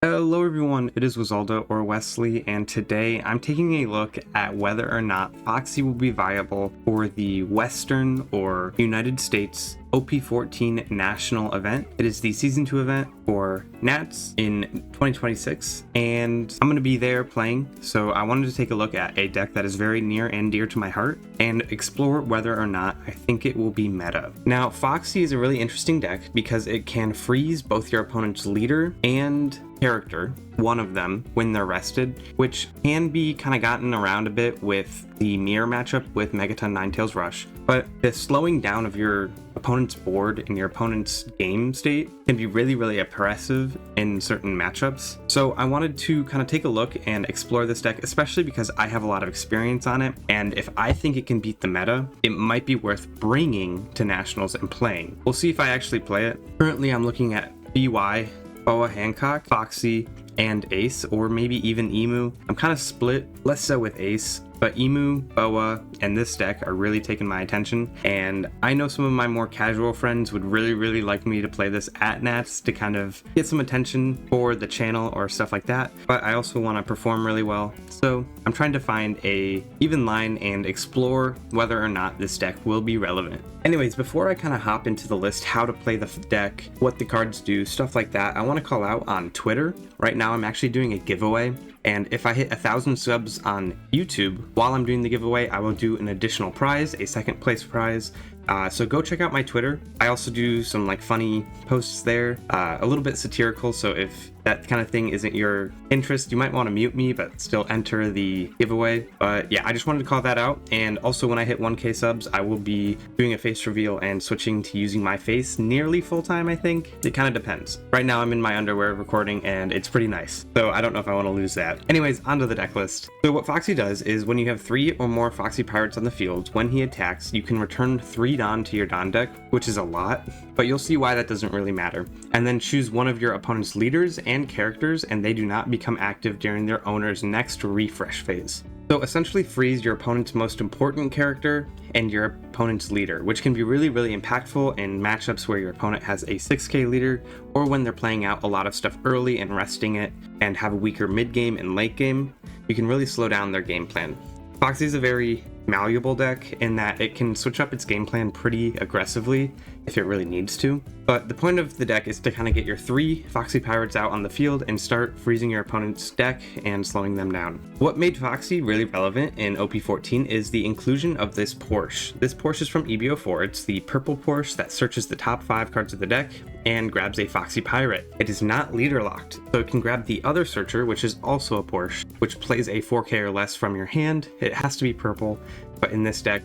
Hello everyone, it is Wizaldo or Wesley, and today I'm taking a look at whether or not Foxy will be viable for the Western or United States OP14 national event. It is the season 2 event for Nats in 2026, and I'm going to be there playing, so I wanted to take a look at a deck that is very near and dear to my heart and explore whether or not I think it will be meta. Now, Foxy is a really interesting deck because it can freeze both your opponent's leader and character, one of them, when they're rested, which can be kind of gotten around a bit with the mirror matchup with Megaton Ninetales Rush. But the slowing down of your opponent's board and your opponent's game state can be really oppressive in certain matchups. So I wanted to kind of take a look and explore this deck, especially because I have a lot of experience on it, and if I think it can beat the meta, it might be worth bringing to Nationals and playing. We'll see if I actually play it. Currently I'm looking at BY, Boa Hancock, Foxy, and Ace, or maybe even Emu. I'm kind of split, less so with Ace, but Emu, Boa, and this deck are really taking my attention, and I know some of my more casual friends would really like me to play this at Nats to kind of get some attention for the channel or stuff like that, but I also want to perform really well, so I'm trying to find a even line and explore whether or not this deck will be relevant. Anyways, before I kind of hop into the list, how to play the deck, what the cards do, stuff like that, I want to call out on Twitter. Right now I'm actually doing a giveaway, and if I hit 1,000 subs on YouTube while I'm doing the giveaway, I will do an additional prize, a second place prize. So go check out my Twitter. I also do some like funny posts there, a little bit satirical, so if that kind of thing isn't your interest, you might want to mute me but still enter the giveaway. But yeah, I just wanted to call that out. And also, when I hit 1k subs, I will be doing a face reveal and switching to using my face nearly full time. I think it kind of depends. Right now I'm in my underwear recording and it's pretty nice, so I don't know if I want to lose that. Anyways, onto the deck list. So what Foxy does is when you have 3 or more Foxy Pirates on the field, when he attacks, you can return 3 Don to your Don deck, which is a lot, but you'll see why that doesn't really matter. And then choose one of your opponent's leaders and characters, and they do not become active during their owner's next refresh phase. So essentially freeze your opponent's most important character and your opponent's leader, which can be really impactful in matchups where your opponent has a 6k leader, or when they're playing out a lot of stuff early and resting it and have a weaker mid game and late game. You can really slow down their game plan. Foxy is a very malleable deck in that it can switch up its game plan pretty aggressively if it really needs to, but the point of the deck is to kind of get your 3 Foxy Pirates out on the field and start freezing your opponent's deck and slowing them down. What made Foxy really relevant in OP14 is the inclusion of this Porsche. This Porsche is from EBO4. It's the purple Porsche that searches the top 5 cards of the deck and grabs a Foxy Pirate. It is not leader locked, so it can grab the other searcher, which is also a Porsche, which plays a 4k or less from your hand. It has to be purple, but in this deck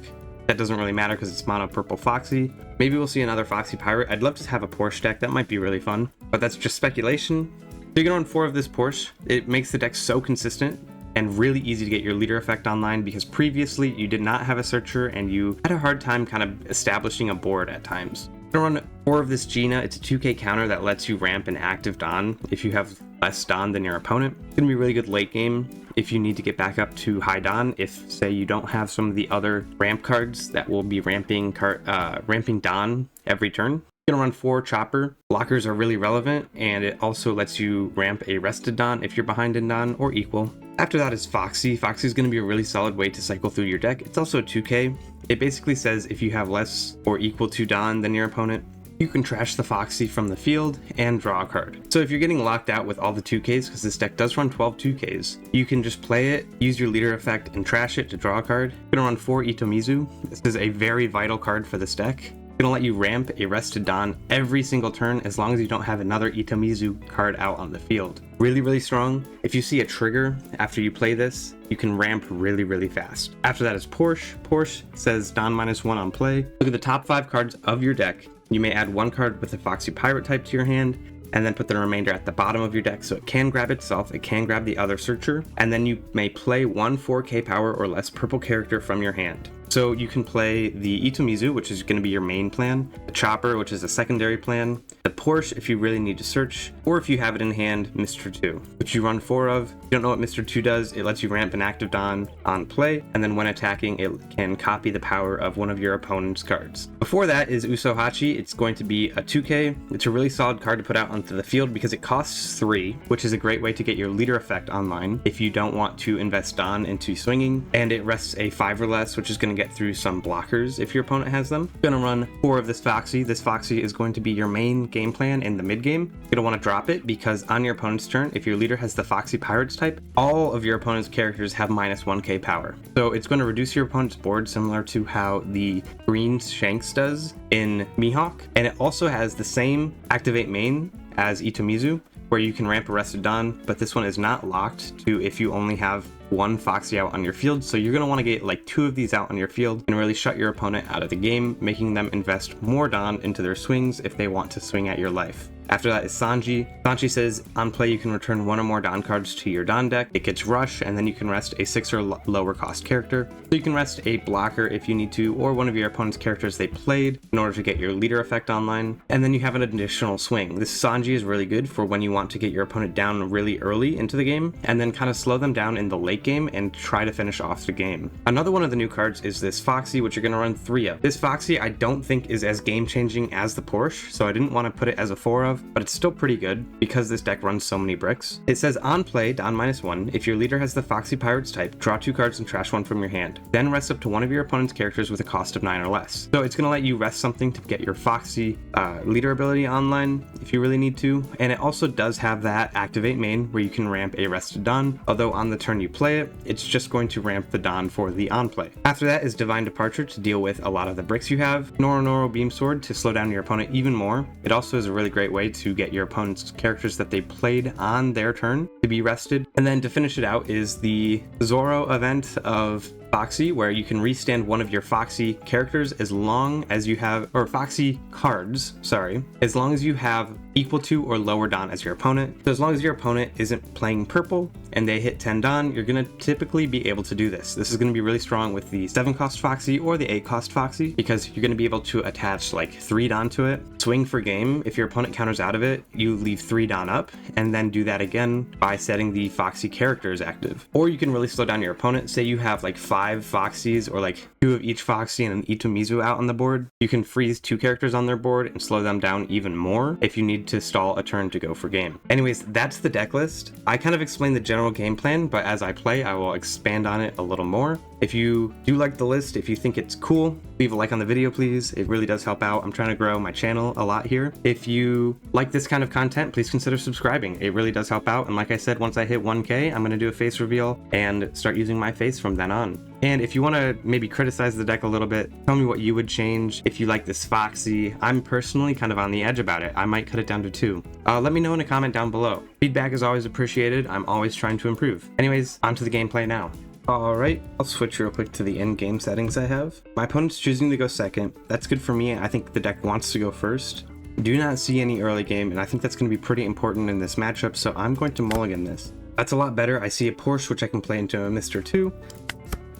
that doesn't really matter because it's mono purple Foxy. Maybe we'll see another Foxy Pirate. I'd love to have a Porsche deck, that might be really fun, but that's just speculation. So you get on 4 of this Porsche. It makes the deck so consistent and really easy to get your leader effect online, because previously you did not have a searcher and you had a hard time kind of establishing a board at times. I'm gonna run 4 of this Gina. It's a 2k counter that lets you ramp an active Don if you have less Don than your opponent. It's gonna be really good late game if you need to get back up to high Don, if say you don't have some of the other ramp cards that will be ramping Don every turn. You're gonna run 4 Chopper. Blockers are really relevant, and it also lets you ramp a rested Don if you're behind in Don or equal. After that is Foxy. Foxy is going to be a really solid way to cycle through your deck. It's also a 2k. It basically says if you have less or equal to Don than your opponent, you can trash the Foxy from the field and draw a card. So if you're getting locked out with all the 2ks, because this deck does run 12 2ks, you can just play it, use your leader effect, and trash it to draw a card. You're going to run 4 Itomizu. This is a very vital card for this deck. It's going to let you ramp a rested Don every single turn as long as you don't have another Itomizu card out on the field. Really strong. If you see a trigger after you play this, you can ramp really fast. After that is Porsche. Porsche says Don -1 on play. Look at the top 5 cards of your deck. You may add 1 card with a Foxy Pirate type to your hand, and then put the remainder at the bottom of your deck so it can grab itself, it can grab the other searcher, and then you may play 1 4k power or less purple character from your hand. So you can play the Itomizu, which is going to be your main plan, the Chopper, which is a secondary plan, the Porsche if you really need to search, or if you have it in hand, Mr. 2, which you run 4 of. If you don't know what Mr. 2 does, it lets you ramp an active Don on play, and then when attacking, it can copy the power of one of your opponent's cards. Before that is Usohachi. It's going to be a 2k. It's a really solid card to put out onto the field because it costs 3, which is a great way to get your leader effect online if you don't want to invest Don into swinging, and it rests a 5 or less, which is going to get through some blockers if your opponent has them. You're going to run 4 of this Foxy. This Foxy is going to be your main game plan in the mid game. You're going to want to drop it because on your opponent's turn, if your leader has the Foxy Pirates type, all of your opponent's characters have minus 1k power. So it's going to reduce your opponent's board similar to how the green Shanks does in Mihawk, and it also has the same activate main as Itomizu, where you can ramp Arrested Don, but this one is not locked to if you only have 1 Foxy out on your field, so you're going to want to get like 2 of these out on your field and really shut your opponent out of the game, making them invest more Don into their swings if they want to swing at your life. After that is Sanji. Sanji says, on play you can return 1 or more Don cards to your Don deck. It gets Rush, and then you can rest a 6 or lower cost character. So you can rest a blocker if you need to, or one of your opponent's characters they played in order to get your leader effect online. And then you have an additional swing. This Sanji is really good for when you want to get your opponent down really early into the game, and then kind of slow them down in the late game and try to finish off the game. Another one of the new cards is this Foxy, which you're going to run 3 of. This Foxy I don't think is as game changing as the Porsche, so I didn't want to put it as a 4 of, but it's still pretty good because this deck runs so many bricks. It says on play, Don -1, if your leader has the Foxy Pirates type, draw 2 cards and trash 1 from your hand. Then rest up to one of your opponent's characters with a cost of 9 or less. So it's going to let you rest something to get your Foxy leader ability online if you really need to, and it also does have that activate main where you can ramp a rested Don, although on the turn you play it, it's just going to ramp the Don for the on play. After that is Divine Departure to deal with a lot of the bricks you have, Noro Beam Sword to slow down your opponent even more. It also is a really great way to get your opponent's characters that they played on their turn to be rested. And then to finish it out is the Zoro event of Foxy, where you can restand one of your Foxy characters as long as you have, or Foxy cards, sorry, as long as you have equal to or lower Don as your opponent. So as long as your opponent isn't playing purple and they hit 10 Don, you're going to typically be able to do this. This is going to be really strong with the 7 cost Foxy or the 8 cost Foxy because you're going to be able to attach like 3 Don to it. Swing for game. If your opponent counters out of it, you leave 3 Don up and then do that again by setting the Foxy characters active. Or you can really slow down your opponent. Say you have like 5 Foxys or like 2 of each Foxy and an Itomizu out on the board. You can freeze 2 characters on their board and slow them down even more if you need to stall a turn to go for game. Anyways, that's the deck list. I kind of explained the general game plan, but as I play, I will expand on it a little more. If you do like the list, if you think it's cool, leave a like on the video, please. It really does help out. I'm trying to grow my channel a lot here. If you like this kind of content, please consider subscribing. It really does help out. And like I said, once I hit 1K, I'm going to do a face reveal and start using my face from then on. And if you want to maybe criticize the deck a little bit, tell me what you would change if you like this Foxy. I'm personally kind of on the edge about it. I might cut it down to 2. Let me know in a comment down below. Feedback is always appreciated. I'm always trying to improve. Anyways, on to the gameplay now. Alright, I'll switch real quick to the in-game settings I have. My opponent's choosing to go second. That's good for me. I think the deck wants to go first. Do not see any early game, and I think that's going to be pretty important in this matchup, so I'm going to mulligan this. That's a lot better. I see a Porsche, which I can play into a Mr. 2.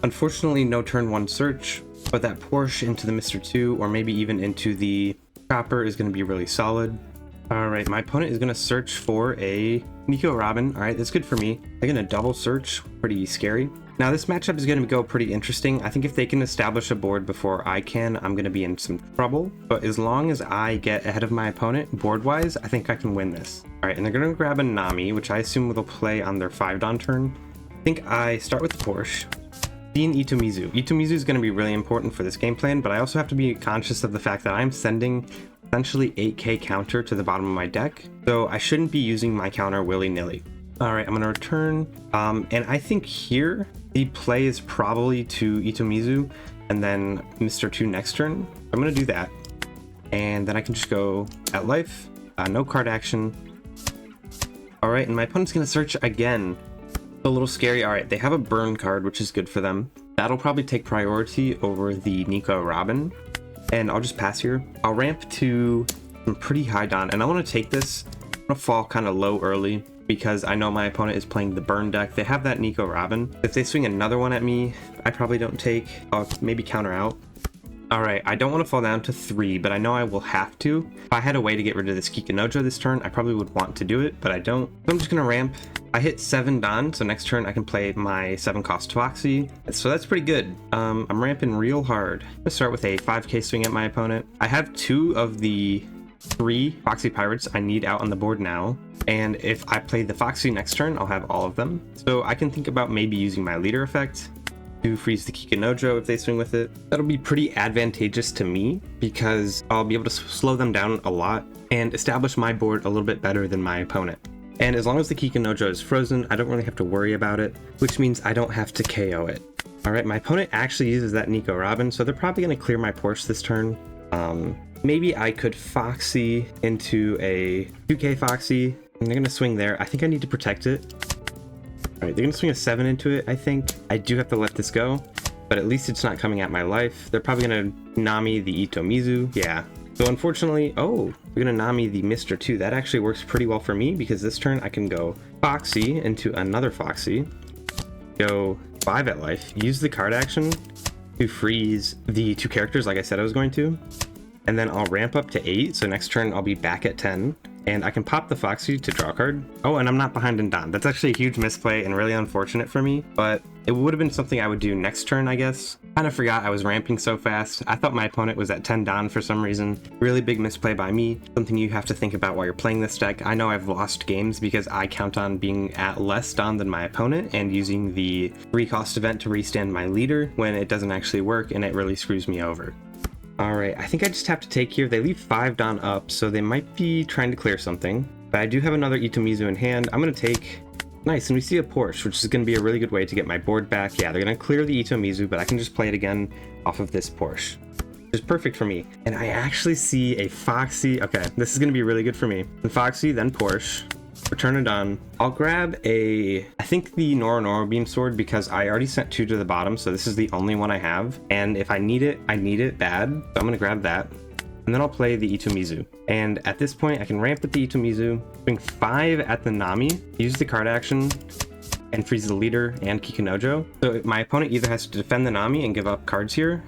Unfortunately, no turn 1 search, but that Porsche into the Mr. 2, or maybe even into the Chopper, is going to be really solid. Alright, my opponent is going to search for a Nico Robin. Alright, that's good for me. They're going to double search. Pretty scary. Now this matchup is going to go pretty interesting. I think if they can establish a board before I can, I'm going to be in some trouble. But as long as I get ahead of my opponent board-wise, I think I can win this. Alright, and they're going to grab a Nami, which I assume they'll play on their 5 Don turn. I think I start with the Porsche. Seeing Itomizu. Itomizu is going to be really important for this game plan, but I also have to be conscious of the fact that I'm sending essentially 8k counter to the bottom of my deck, so I shouldn't be using my counter willy-nilly. Alright, I'm going to return, and I think here the play is probably to Itomizu and then Mr. 2 next turn. I'm going to do that, and then I can just go at life, no card action. Alright, and my opponent's going to search again. A little scary. Alright, they have a burn card, which is good for them. That'll probably take priority over the Nico Robin, and I'll just pass here. I'll ramp to some pretty high Don, and I want to take this. I'm going to fall kind of low early, because I know my opponent is playing the burn deck. They have that Nico Robin. If they swing another one at me, I probably don't take. I'll maybe counter out. All right, I don't want to fall down to 3, but I know I will have to. If I had a way to get rid of this Kikinojo this turn, I probably would want to do it, but I don't. So I'm just gonna ramp. I hit 7 Don, so next turn I can play my 7 cost Foxy. So that's pretty good. I'm ramping real hard. I'm gonna start with a 5k swing at my opponent. I have 2 of the 3 Foxy Pirates I need out on the board now. And if I play the Foxy next turn, I'll have all of them. So I can think about maybe using my leader effect to freeze the Kikinojo if they swing with it. That'll be pretty advantageous to me because I'll be able to slow them down a lot and establish my board a little bit better than my opponent. And as long as the Kikinojo is frozen, I don't really have to worry about it, which means I don't have to KO it. All right, my opponent actually uses that Nico Robin, so they're probably going to clear my Porsche this turn. Maybe I could Foxy into a 2k Foxy, and they're going to swing there. I think I need to protect it. All right, they're going to swing a 7 into it, I think. I do have to let this go, but at least it's not coming at my life. They're probably going to Nami the Itomizu. Yeah. So unfortunately, oh, we're going to Nami the Mr. 2. That actually works pretty well for me because this turn I can go Foxy into another Foxy, go 5 at life, use the card action to freeze the 2 characters like I said I was going to, and then I'll ramp up to 8, so next turn I'll be back at 10, and I can pop the Foxy to draw a card. Oh, and I'm not behind in Don. That's actually a huge misplay and really unfortunate for me, but it would have been something I would do next turn, I guess. Kind of forgot I was ramping so fast. I thought my opponent was at 10 Don for some reason. Really big misplay by me. Something you have to think about while you're playing this deck. I know I've lost games because I count on being at less Don than my opponent and using the 3 cost event to restand my leader when it doesn't actually work and it really screws me over. Alright, I think I just have to take here. They leave 5 Don up, so they might be trying to clear something. But I do have another Itomizu in hand. I'm going to take... Nice, and we see a Porsche, which is going to be a really good way to get my board back. Yeah, they're going to clear the Itomizu, but I can just play it again off of this Porsche, which is perfect for me. And I actually see a Foxy. Okay, this is going to be really good for me. And Foxy, then Porsche. Return it on. I'll grab I think the Noro Beam Sword because I already sent 2 to the bottom, so this is the only one I have. And if I need it bad. So I'm gonna grab that. And then I'll play the Itomizu. And at this point, I can ramp with the Itomizu, swing 5 at the Nami, use the card action, and freeze the leader and Kikinojo. So my opponent either has to defend the Nami and give up cards here,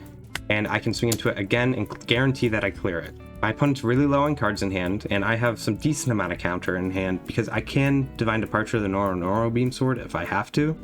and I can swing into it again and guarantee that I clear it. My opponent's really low on cards in hand, and I have some decent amount of counter in hand because I can Divine Departure the Noro Beam Sword if I have to.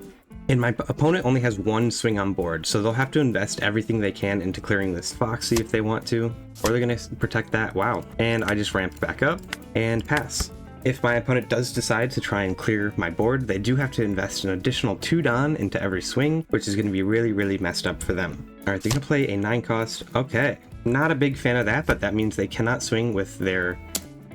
And my opponent only has 1 swing on board, so they'll have to invest everything they can into clearing this Foxy if they want to, or they're going to protect that. Wow. And I just ramp back up and pass. If my opponent does decide to try and clear my board, they do have to invest an additional 2 Don into every swing, which is going to be really, really messed up for them. All right, they're going to play a 9 cost. Okay. Not a big fan of that, but that means they cannot swing with their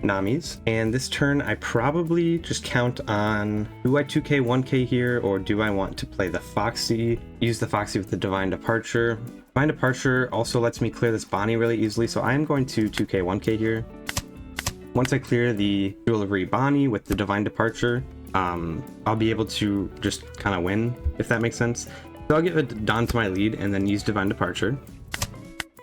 Namis. And this turn, I probably just count on, do I 2k, 1k here, or do I want to play the Foxy? Use the Foxy with the Divine Departure. Divine Departure also lets me clear this Bonnie really easily, so I'm going to 2k, 1k here. Once I clear the Jewelry Bonnie with the Divine Departure, I'll be able to just kind of win, if that makes sense. So I'll give a Don to my lead and then use Divine Departure.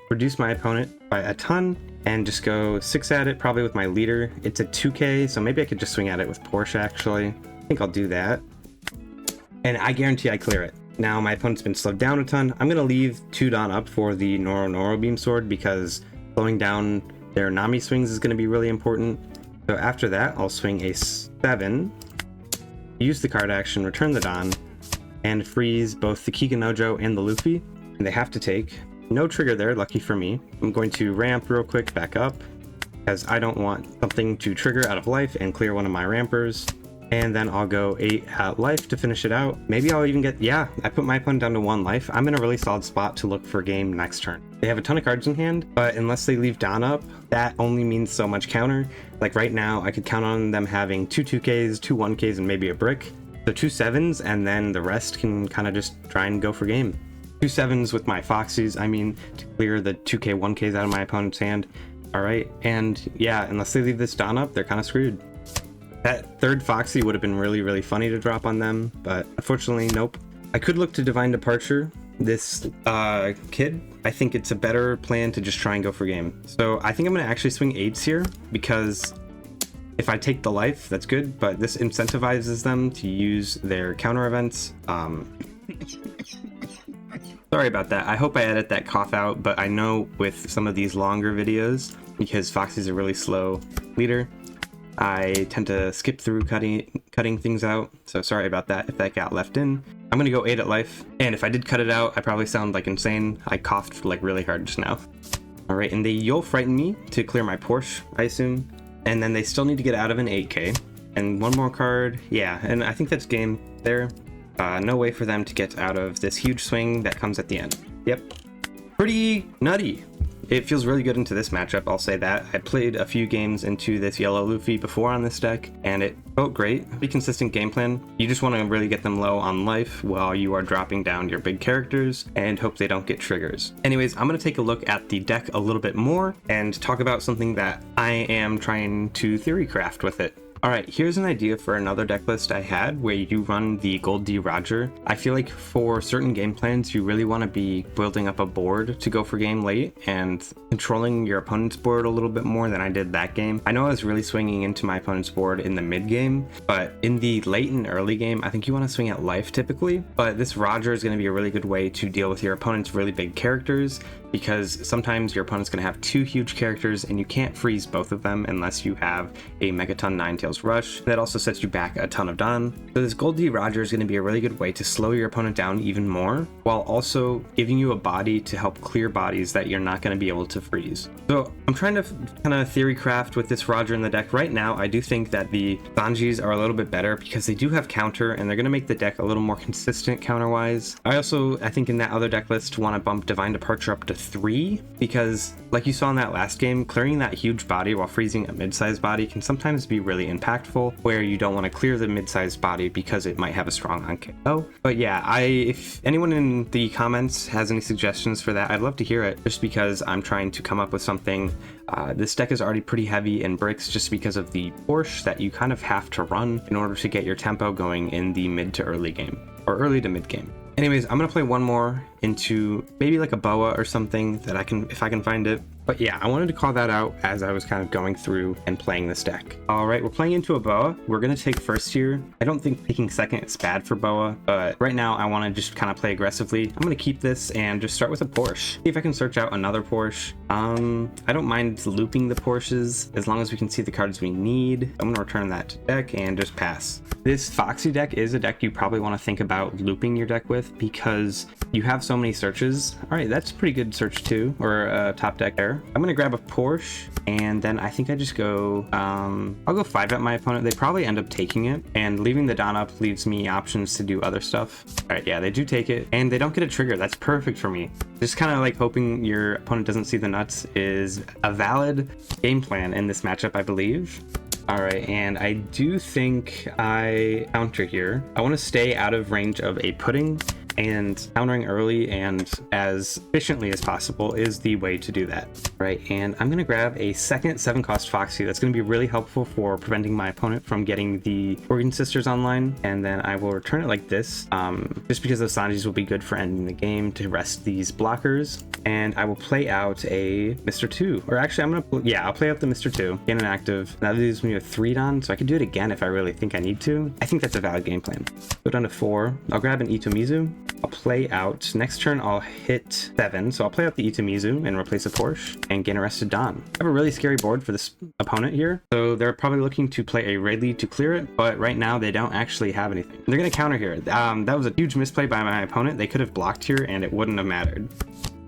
Reduce my opponent by a ton and just go 6 at it, probably with my leader. It's a 2k, so maybe I could just swing at it with Porsche actually. I think I'll do that. And I guarantee I clear it. Now my opponent's been slowed down a ton. I'm going to leave 2 Don up for the Noro Beam Sword because slowing down their Nami swings is going to be really important. So after that, I'll swing a 7, use the card action, return the Don, and freeze both the Kikinojo and the Luffy. And they have to take. No trigger there, lucky for me. I'm going to ramp real quick back up because I don't want something to trigger out of life and clear one of my rampers. And then I'll go 8 at life to finish it out. Maybe I'll even get, yeah, I put my opponent down to 1 life. I'm in a really solid spot to look for game next turn. They have a ton of cards in hand, but unless they leave Don up, that only means so much counter. Like right now, I could count on them having 2 2Ks, 2 1Ks, and maybe a brick. So 2 7s, and then the rest can kind of just try and go for game. 2 7s with my Foxies, I mean, to clear the 2k, 1ks out of my opponent's hand. Alright, and yeah, unless they leave this Don up, they're kind of screwed. That 3rd Foxy would have been really, really funny to drop on them, but unfortunately, nope. I could look to Divine Departure this kid. I think it's a better plan to just try and go for game. So I think I'm going to actually swing 8s here, because If I take the life, that's good, but this incentivizes them to use their counter events. Sorry about that. I hope I edit that cough out, but I know with some of these longer videos, because Foxy's a really slow leader, I tend to skip through cutting things out. So sorry about that if that got left in. I'm gonna go 8 at life, and if I did cut it out, I probably sound like insane. I coughed like really hard just now. All right, and you'll frighten me to clear my Porsche, I assume. And then they still need to get out of an 8K. And one more card, yeah, and I think that's game there. No way for them to get out of this huge swing that comes at the end. Yep, pretty nutty. It feels really good into this matchup, I'll say that. I played a few games into this yellow Luffy before on this deck, and it felt great. Pretty consistent game plan. You just want to really get them low on life while you are dropping down your big characters and hope they don't get triggers. Anyways, I'm going to take a look at the deck a little bit more and talk about something that I am trying to theory craft with it. Alright, here's an idea for another deck list I had where you run the Gold D Roger. I feel like for certain game plans, you really want to be building up a board to go for game late and controlling your opponent's board a little bit more than I did that game. I know I was really swinging into my opponent's board in the mid game, but in the late and early game, I think you want to swing at life typically. But this Roger is going to be a really good way to deal with your opponent's really big characters, because sometimes your opponent's going to have 2 huge characters and you can't freeze both of them unless you have a Megaton Ninetales Rush. That also sets you back a ton of Don. So this Gold D Roger is going to be a really good way to slow your opponent down even more, while also giving you a body to help clear bodies that you're not going to be able to freeze. So I'm trying to kind of theory craft with this Roger in the deck. Right now, I do think that the Sanjis are a little bit better because they do have counter and they're going to make the deck a little more consistent counter-wise. I think in that other deck list, want to bump Divine Departure up to 3, because like you saw in that last game, clearing that huge body while freezing a mid-sized body can sometimes be really impactful, where you don't want to clear the mid-sized body because it might have a strong on KO. But yeah, if anyone in the comments has any suggestions for that, I'd love to hear it, just because I'm trying to come up with something. This deck is already pretty heavy in bricks just because of the Porsche that you kind of have to run in order to get your tempo going in the mid to early game, or early to mid game. Anyways, I'm gonna play one more into maybe like a boa or something that if I can find it. But yeah, I wanted to call that out as I was kind of going through and playing this deck. All right, we're playing into a boa. We're gonna take first here. I don't think taking second is bad for boa, but right now I want to just kind of play aggressively. I'm gonna keep this and just start with a Porsche. See if I can search out another Porsche. I don't mind looping the Porsches as long as we can see the cards we need. I'm gonna return that to deck and just pass. This Foxy deck is a deck you probably want to think about looping your deck with, because you have so many searches. All right, that's a pretty good search too, or top deck there. I'm gonna grab a Porsche, and then I think I just go, I'll go 5 at my opponent. They probably end up taking it, and leaving the Don up leaves me options to do other stuff. All right, yeah, they do take it, and they don't get a trigger. That's perfect for me. Just kind of like hoping your opponent doesn't see the nuts is a valid game plan in this matchup, I believe. All right, and I do think I counter here. I want to stay out of range of a pudding, and countering early and as efficiently as possible is the way to do that. Right, and I'm gonna grab a second 7-cost Foxy. That's gonna be really helpful for preventing my opponent from getting the Organ Sisters online, and then I will return it like this, just because those Sanjis will be good for ending the game to rest these blockers. And I will play out a Mr. 2, or actually I'll play out the Mr. 2, gain an active. Now that leaves me with 3 Don, so I can do it again if I really think I need to. I think that's a valid game plan. Go down to 4, I'll grab an Itomizu. I'll play out, next turn I'll hit 7, so I'll play out the Itomizu and replace a Porsche and gain a rested Don. I have a really scary board for this opponent here, so they're probably looking to play a Rayleigh to clear it, but right now they don't actually have anything. They're going to counter here. That was a huge misplay by my opponent. They could have blocked here and it wouldn't have mattered.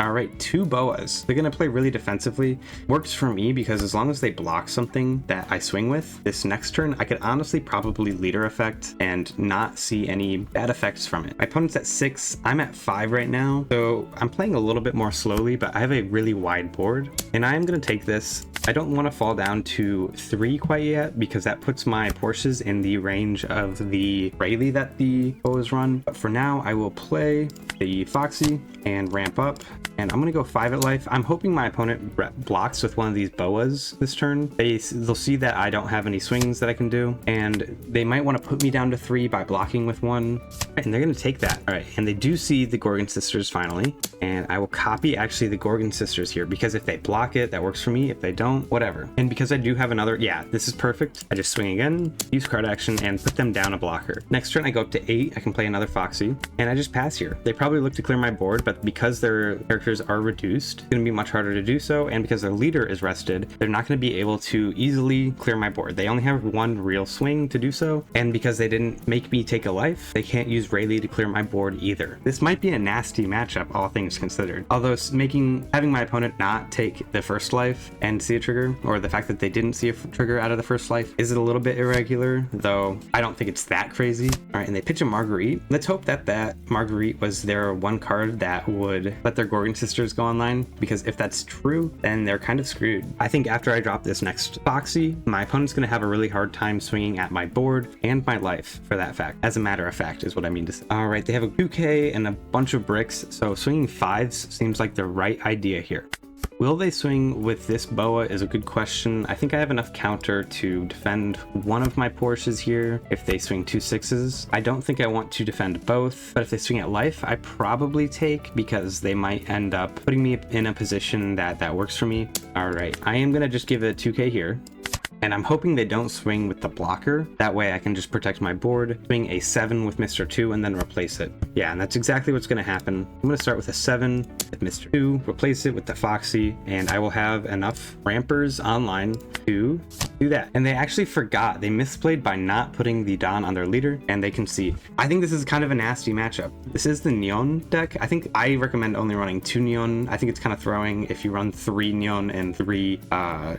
All right, 2 boas. They're gonna play really defensively. Works for me because as long as they block something that I swing with, this next turn, I could honestly probably leader effect and not see any bad effects from it. My opponent's at 6, I'm at 5 right now. So I'm playing a little bit more slowly, but I have a really wide board and I am gonna take this. I don't wanna fall down to 3 quite yet because that puts my Porsches in the range of the Rayleigh that the boas run. But for now, I will play the Foxy and ramp up. And I'm gonna go 5 at life. I'm hoping my opponent blocks with one of these boas this turn. They'll see that I don't have any swings that I can do, and they might want to put me down to 3 by blocking with 1. And they're gonna take that. All right, and they do see the Gorgon Sisters finally. And I will copy actually the Gorgon Sisters here, because if they block it, that works for me. If they don't, don't, whatever. And because I do have another, yeah, this is perfect. I just swing again, use card action, and put them down a blocker. Next turn I go up to 8, I can play another Foxy, and I just pass here. They probably look to clear my board, but because their characters are reduced, it's gonna be much harder to do so, and because their leader is rested, they're not gonna be able to easily clear my board. They only have one real swing to do so, and because they didn't make me take a life, they can't use Rayleigh to clear my board either. This might be a nasty matchup, all things considered. Although having my opponent not take the first life and see a trigger, or the fact that they didn't see a trigger out of the first life, is a little bit irregular, though I don't think it's that crazy. All right, and they pitch a Marguerite. Let's hope that Marguerite was their one card that would let their Gorgon sisters go online, because if that's true, then they're kind of screwed. I think after I drop this next Foxy, my opponent's gonna have a really hard time swinging at my board and my life, for that fact. As a matter of fact, is what I mean to say. All right, they have a 2K and a bunch of bricks, so swinging 5s seems like the right idea here. Will they swing with this boa is a good question. I think I have enough counter to defend one of my Porsches here if they swing 2 6s. I don't think I want to defend both, but if they swing at life, I probably take, because they might end up putting me in a position that works for me. All right, I am gonna just give it a 2K here. And I'm hoping they don't swing with the blocker. That way I can just protect my board, swing a 7 with Mr. 2, and then replace it. Yeah, and that's exactly what's gonna happen. I'm gonna start with a 7 with Mr. 2, replace it with the Foxy, and I will have enough rampers online to do that. And they actually forgot. They misplayed by not putting the Don on their leader, and they concede. I think this is kind of a nasty matchup. This is the Neon deck. I think I recommend only running 2 Neon. I think it's kind of throwing if you run 3 Neon and 3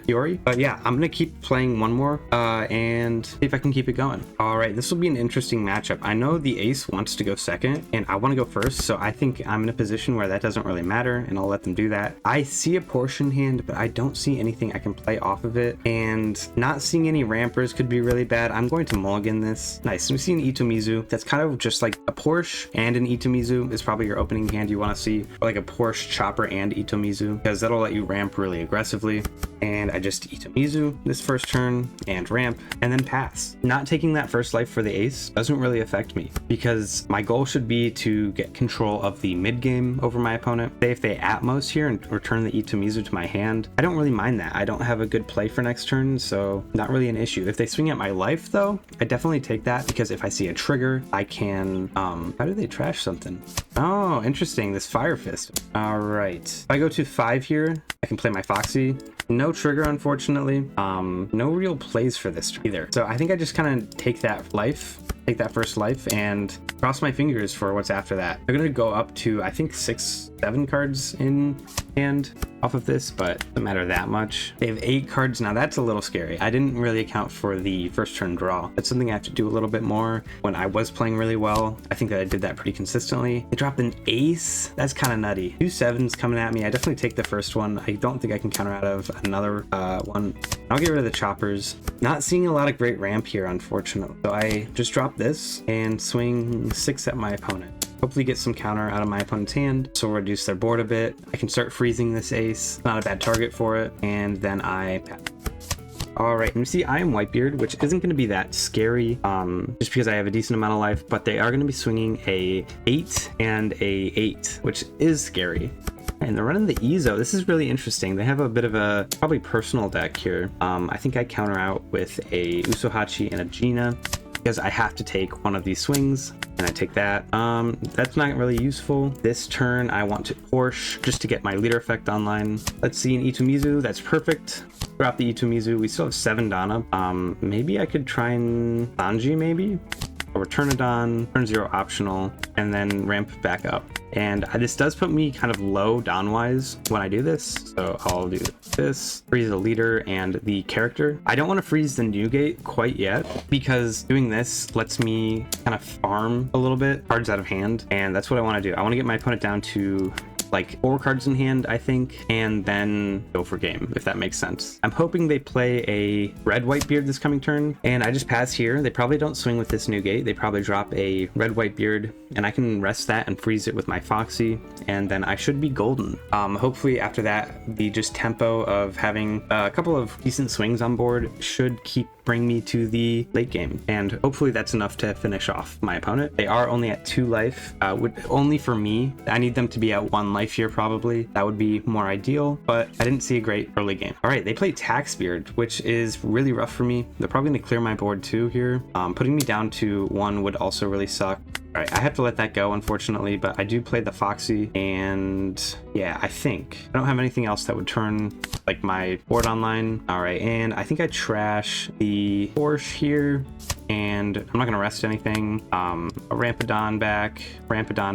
Fiori. But yeah, I'm gonna keep playing one more and see if I can keep it going. All right, this will be an interesting matchup. I know the ace wants to go second and I want to go first, so I think I'm in a position where that doesn't really matter, and I'll let them do that. I see a portion hand, but I don't see anything I can play off of it, and not seeing any rampers could be really bad. I'm going to mulligan this. Nice. We see an Itomizu. That's kind of just like a Porsche and an Itomizu is probably your opening hand you want to see, or like a Porsche chopper and Itomizu, because that'll let you ramp really aggressively. And I just Itomizu this first turn and ramp and then pass. Not taking that first life for the ace doesn't really affect me, because my goal should be to get control of the mid game over my opponent. Say if they Atmos here and return the Itomizu to my hand, I don't really mind that. I don't have a good play for next turn, so not really an issue. If they swing at my life though, I definitely take that, because if I see a trigger, I can how do they trash something? Oh, interesting, this Fire Fist. All right, if I go to 5 here, I can play my Foxy. No trigger, unfortunately. No real plays for this either. So I think I just kind of take that life, take that first life, and cross my fingers for what's after that. They're gonna go up to, I think, 6, 7 cards in hand off of this, but it doesn't matter that much. They have 8 cards now. That's a little scary. I didn't really account for the first turn draw. That's something I have to do a little bit more. When I was playing really well, I think that I did that pretty consistently. They dropped an ace. That's kind of nutty. 2 7s coming at me. I definitely take the first one. I don't think I can counter out of another one. I'll get rid of the choppers. Not seeing a lot of great ramp here, unfortunately. So I just drop this and swing 6 at my opponent. Hopefully get some counter out of my opponent's hand, so reduce their board a bit. I can start freezing this ace. Not a bad target for it. And then I pass. All right, and you see I am Whitebeard, which isn't going to be that scary just because I have a decent amount of life, but they are going to be swinging a 8 and a 8, which is scary. And they're running the Ezo. This is really interesting. They have a bit of a probably personal deck here. I think I counter out with a Usohachi and a Gina, because I have to take one of these swings, and I take that. That's not really useful. This turn I want to Porsche just to get my leader effect online. Let's see an Itomizu. That's perfect. Drop the Itomizu. We still have 7 Dana. Maybe I could try and Sanji maybe? Or return a Don, turn 0 optional, and then ramp back up. And this does put me kind of low Don-wise when I do this. So I'll do this, freeze the leader and the character. I don't want to freeze the Newgate quite yet, because doing this lets me kind of farm a little bit, cards out of hand. And that's what I want to do. I want to get my opponent down to like 4 cards in hand, I think, and then go for game, if that makes sense. I'm hoping they play a red Whitebeard this coming turn, and I just pass here. They probably don't swing with this Newgate. They probably drop a red Whitebeard, and I can rest that and freeze it with my Foxy, and then I should be golden. Hopefully after that, the just tempo of having a couple of decent swings on board should keep bring me to the late game, and hopefully that's enough to finish off my opponent. They are only at 2 life, only for me. I need them to be at 1 life here probably. That would be more ideal, but I didn't see a great early game. All right, they play Taxbeard, which is really rough for me. They're probably gonna clear my board too here. Putting me down to 1 would also really suck. All right, I have to let that go, unfortunately, but I do play the Foxy, and yeah, I don't have anything else that would turn like my board online. All right, and I think I trash the Porsche here, and I'm not gonna rest anything. A Rampadon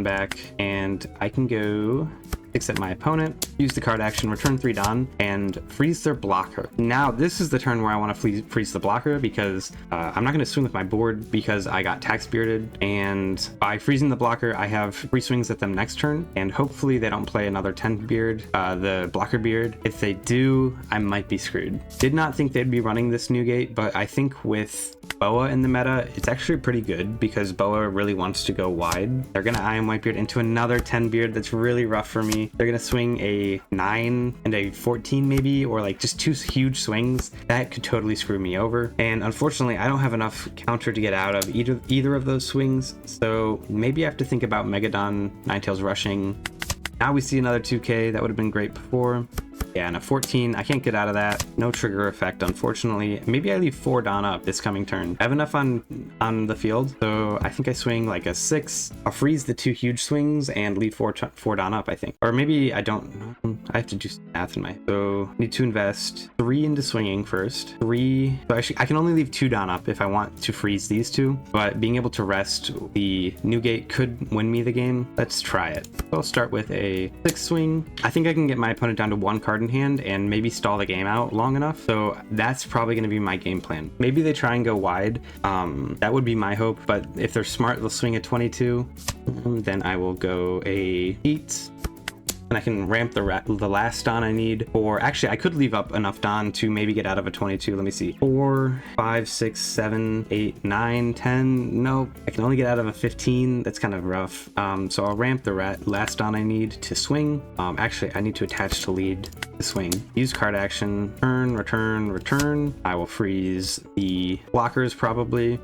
back, and I can go except my opponent, use the card action, return 3 Don, and freeze their blocker. Now, this is the turn where I want to freeze the blocker because I'm not going to swing with my board because I got tax bearded, and by freezing the blocker, I have free swings at them next turn, and hopefully they don't play another 10 beard, the blocker beard. If they do, I might be screwed. Did not think they'd be running this Newgate, but I think with Boa in the meta, it's actually pretty good because Boa really wants to go wide. They're going to I Am Whitebeard into another 10 beard. That's really rough for me. They're gonna swing a 9 and a 14 maybe, or like just 2 huge swings. That could totally screw me over, and unfortunately I don't have enough counter to get out of either of those swings, so maybe I have to think about Megadon Ninetales rushing. Now we see another 2k. That would have been great before. Yeah, and a 14, I can't get out of that. No trigger effect, unfortunately. Maybe I leave 4 Don up this coming turn. I have enough on the field, so I think I swing like a 6. I'll freeze the 2 huge swings and leave 4 Don up, I think. Or maybe I don't. I have to do some math in my... So, need to invest 3 into swinging first. 3... So actually, I can only leave 2 Don up if I want to freeze these 2, but being able to rest the Newgate could win me the game. Let's try it. So I'll start with a 6 swing. I think I can get my opponent down to 1 card in hand and maybe stall the game out long enough, so that's probably going to be my game plan. Maybe they try and go wide. That would be my hope, but if they're smart, they'll swing a 22. Then I will go a 8, and I can ramp the last Don I need. Or actually, I could leave up enough Don to maybe get out of a 22. Let me see. 4, 5, 6, 7, 8, 9, 10. Nope, I can only get out of a 15. That's kind of rough. So I'll ramp the last Don I need to swing. Actually, I need to attach to lead the swing. Use card action. Return. I will freeze the blockers probably.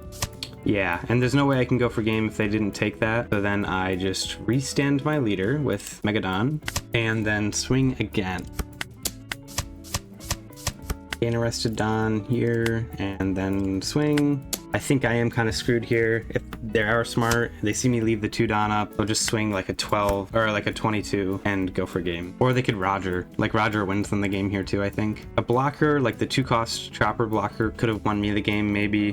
Yeah, and there's no way I can go for game if they didn't take that. So then I just restand my leader with Megadon and then swing again. Gain arrested Don here and then swing. I think I am kind of screwed here. If they are smart, they see me leave the 2 Don up, they'll just swing like a 12 or like a 22 and go for game. Or they could Roger. Like Roger wins them the game here too, I think. A blocker, like the 2-cost chopper blocker, could have won me the game maybe.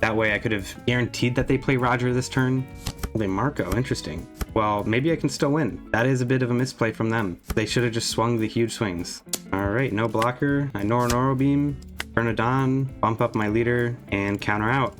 That way I could have guaranteed that they play Roger this turn. They Marco, interesting. Well, maybe I can still win. That is a bit of a misplay from them. They should have just swung the huge swings. All right, no blocker. I Noro Beam. Turn a Don, bump up my leader, and counter out.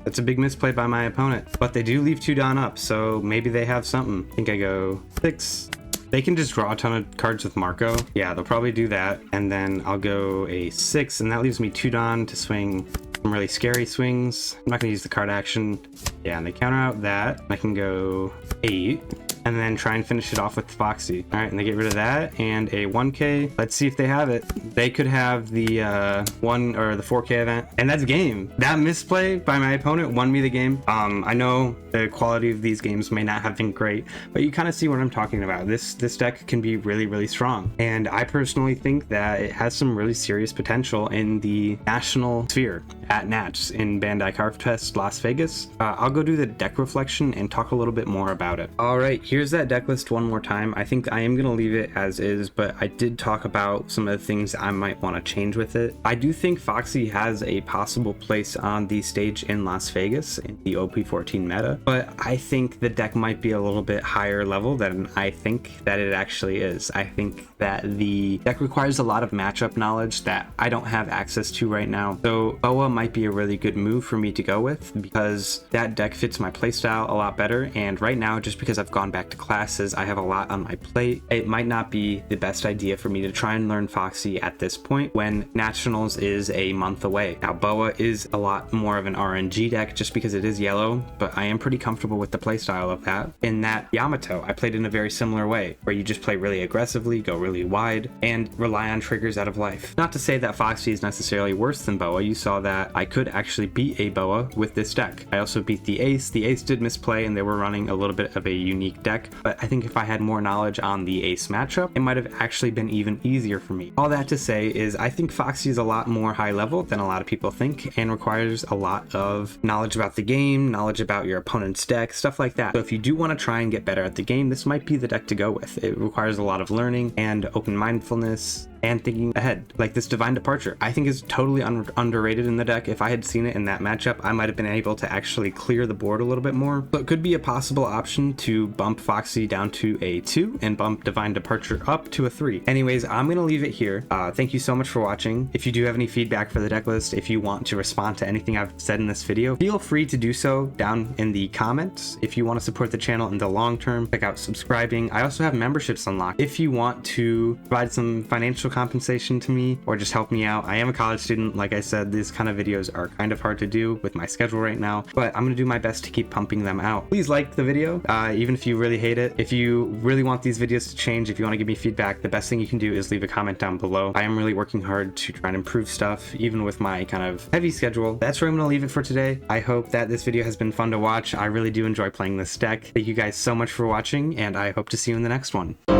That's a big misplay by my opponent, but they do leave 2 Don up, so maybe they have something. I think I go 6. They can just draw a ton of cards with Marco. Yeah, they'll probably do that, and then I'll go a 6, and that leaves me 2 Don to swing some really scary swings. I'm not gonna use the card action. Yeah, and they counter out that. I can go 8. And then try and finish it off with Foxy. All right, and they get rid of that and a 1k. Let's see if they have it. They could have the 1 or the 4k event, and that's game. That misplay by my opponent won me the game. I know the quality of these games may not have been great, but you kind of see what I'm talking about. This deck can be really, really strong, and I personally think that it has some really serious potential in the national sphere at Nats in Bandai Card Fest Las Vegas. I'll go do the deck reflection and talk a little bit more about it. All right, here's that deck list one more time. I think I am going to leave it as is, but I did talk about some of the things I might want to change with it. I do think Foxy has a possible place on the stage in Las Vegas in the OP14 meta, but I think the deck might be a little bit higher level than I think that it actually is. I think that the deck requires a lot of matchup knowledge that I don't have access to right now. So Boa might be a really good move for me to go with because that deck fits my playstyle a lot better, and right now, just because I've gone back decked classes, I have a lot on my plate. It might not be the best idea for me to try and learn Foxy at this point when Nationals is a month away. Now, Boa is a lot more of an RNG deck just because it is yellow, but I am pretty comfortable with the playstyle of that. In that Yamato, I played in a very similar way, where you just play really aggressively, go really wide, and rely on triggers out of life. Not to say that Foxy is necessarily worse than Boa. You saw that I could actually beat a Boa with this deck. I also beat the Ace. The Ace did misplay and they were running a little bit of a unique deck, but I think if I had more knowledge on the Ace matchup, it might have actually been even easier for me. All that to say is I think Foxy is a lot more high level than a lot of people think and requires a lot of knowledge about the game, knowledge about your opponent's deck, stuff like that. So if you do want to try and get better at the game, this might be the deck to go with. It requires a lot of learning and open mindfulness and thinking ahead. Like this Divine Departure, I think is totally underrated in the deck. If I had seen it in that matchup, I might have been able to actually clear the board a little bit more. So it could be a possible option to bump Foxy down to a 2 and bump Divine Departure up to a 3. Anyways, I'm gonna leave it here. Thank you so much for watching. If you do have any feedback for the deck list, if you want to respond to anything I've said in this video, feel free to do so down in the comments. If you want to support the channel in the long term, check out subscribing. I also have memberships unlocked. If you want to provide some financial compensation to me or just help me out, I am a college student. Like I said, these kind of videos are kind of hard to do with my schedule right now, but I'm gonna do my best to keep pumping them out. Please like the video, even if you really hate it. If you really want these videos to change, if you want to give me feedback, the best thing you can do is leave a comment down below. I am really working hard to try and improve stuff, even with my kind of heavy schedule. That's where I'm gonna leave it for today. I hope that this video has been fun to watch. I really do enjoy playing this deck. Thank you guys so much for watching, and I hope to see you in the next one.